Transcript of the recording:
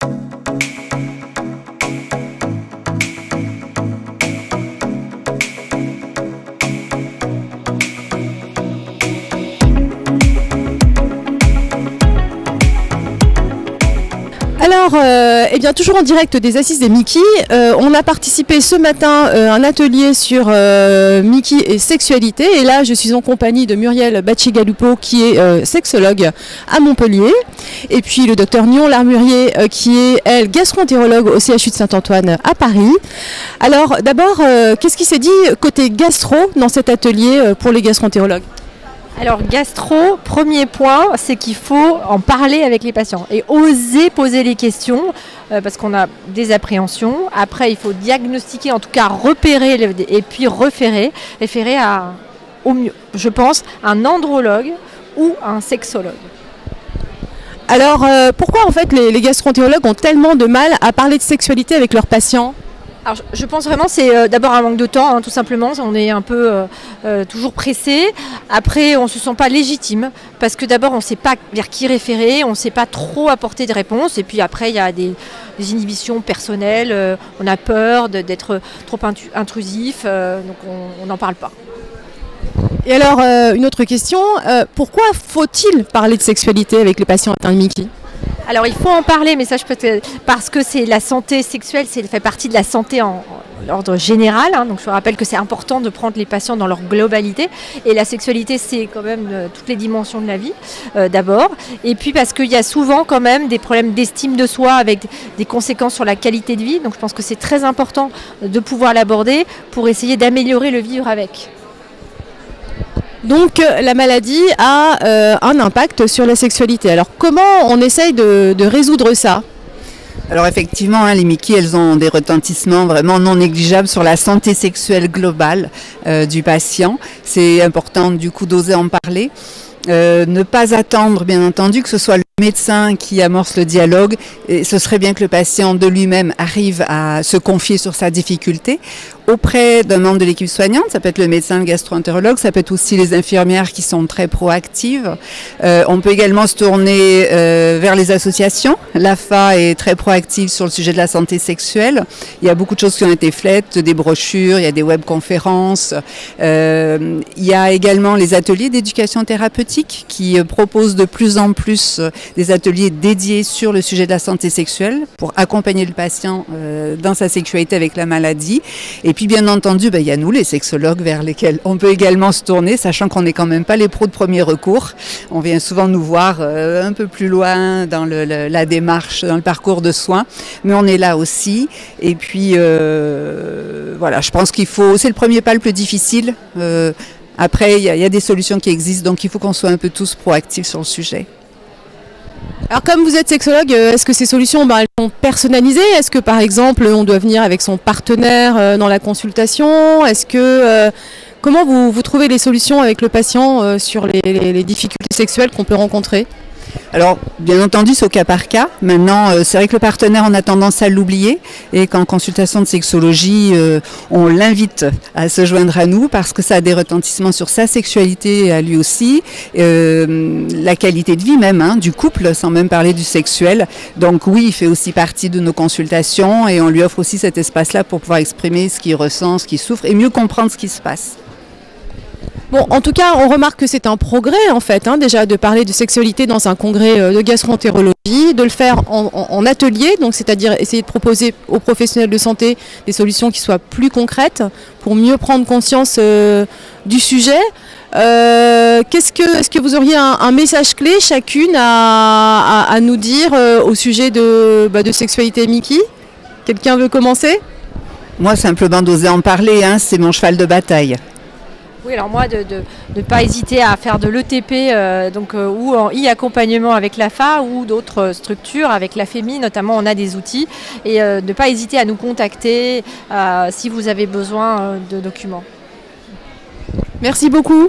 Alors, eh bien, toujours en direct des Assises des Mickey, on a participé ce matin à un atelier sur Mickey et sexualité. Et là, je suis en compagnie de Muriel Bachigalupo, qui est sexologue à Montpellier. Et puis le docteur Nion Larmurier, qui est, elle, gastro-entérologue au CHU de Saint-Antoine à Paris. Alors, d'abord, qu'est-ce qui s'est dit côté gastro dans cet atelier pour les gastro-entérologues ? Alors gastro, premier point, c'est qu'il faut en parler avec les patients et oser poser les questions parce qu'on a des appréhensions. Après, il faut diagnostiquer, en tout cas repérer et puis référer à, au mieux, je pense, un andrologue ou un sexologue. Alors pourquoi en fait les gastro-entérologues ont tellement de mal à parler de sexualité avec leurs patients ? Alors, je pense vraiment que c'est d'abord un manque de temps, hein, tout simplement. On est un peu toujours pressé. Après, on ne se sent pas légitime parce que d'abord, on ne sait pas vers qui référer, on ne sait pas trop apporter de réponses. Et puis après, il y a des inhibitions personnelles. On a peur d'être trop intrusif, donc on n'en parle pas. Et alors, une autre question, pourquoi faut-il parler de sexualité avec les patients atteints de Mickey ? Alors il faut en parler, mais ça parce que c'est la santé sexuelle, ça fait partie de la santé en ordre général. Hein, donc je rappelle que c'est important de prendre les patients dans leur globalité. Et la sexualité, c'est quand même toutes les dimensions de la vie, d'abord. Et puis parce qu'il y a souvent quand même des problèmes d'estime de soi avec des conséquences sur la qualité de vie. Donc je pense que c'est très important de pouvoir l'aborder pour essayer d'améliorer le vivre avec. Donc la maladie a un impact sur la sexualité. Alors comment on essaye de résoudre ça ? Alors effectivement, hein, les Mickey, elles ont des retentissements vraiment non négligeables sur la santé sexuelle globale du patient. C'est important du coup d'oser en parler. Ne pas attendre, bien entendu, que ce soit le médecin qui amorce le dialogue. Et ce serait bien que le patient de lui-même arrive à se confier sur sa difficulté auprès d'un membre de l'équipe soignante. Ça peut être le médecin, le gastro-entérologue, ça peut être aussi les infirmières qui sont très proactives. On peut également se tourner vers les associations. L'AFA est très proactive sur le sujet de la santé sexuelle. Il y a beaucoup de choses qui ont été faites, des brochures, il y a des webconférences. Il y a également les ateliers d'éducation thérapeutique qui proposent de plus en plus des ateliers dédiés sur le sujet de la santé sexuelle pour accompagner le patient dans sa sexualité avec la maladie. Et puis bien entendu, il y a nous, les sexologues, vers lesquels on peut également se tourner, sachant qu'on n'est quand même pas les pros de premier recours. On vient souvent nous voir un peu plus loin dans la démarche, dans le parcours de soins, mais on est là aussi. Et puis voilà, je pense qu'il faut, c'est le premier pas le plus difficile. Après, il y a des solutions qui existent, donc il faut qu'on soit un peu tous proactifs sur le sujet. Alors comme vous êtes sexologue, est-ce que ces solutions elles sont personnalisées ? Est-ce que par exemple on doit venir avec son partenaire dans la consultation ? Est-ce que comment vous trouvez les solutions avec le patient sur les difficultés sexuelles qu'on peut rencontrer ? Alors, bien entendu, c'est au cas par cas. Maintenant, c'est vrai que le partenaire, on a tendance à l'oublier et qu'en consultation de sexologie, on l'invite à se joindre à nous parce que ça a des retentissements sur sa sexualité à lui aussi, la qualité de vie même du couple, sans même parler du sexuel. Donc oui, il fait aussi partie de nos consultations et on lui offre aussi cet espace-là pour pouvoir exprimer ce qu'il ressent, ce qu'il souffre et mieux comprendre ce qui se passe. Bon, en tout cas, on remarque que c'est un progrès, en fait, déjà de parler de sexualité dans un congrès de gastro-entérologie, de le faire en atelier, donc c'est-à-dire essayer de proposer aux professionnels de santé des solutions qui soient plus concrètes pour mieux prendre conscience du sujet. Est-ce que vous auriez un message clé chacune à nous dire au sujet de sexualité Mickey ? Quelqu'un veut commencer ? Moi, simplement d'oser en parler, c'est mon cheval de bataille. Oui, alors moi, de ne pas hésiter à faire de l'ETP ou en e-accompagnement avec l'AFA ou d'autres structures, avec la FEMI notamment, on a des outils. Et de ne pas hésiter à nous contacter si vous avez besoin de documents. Merci beaucoup.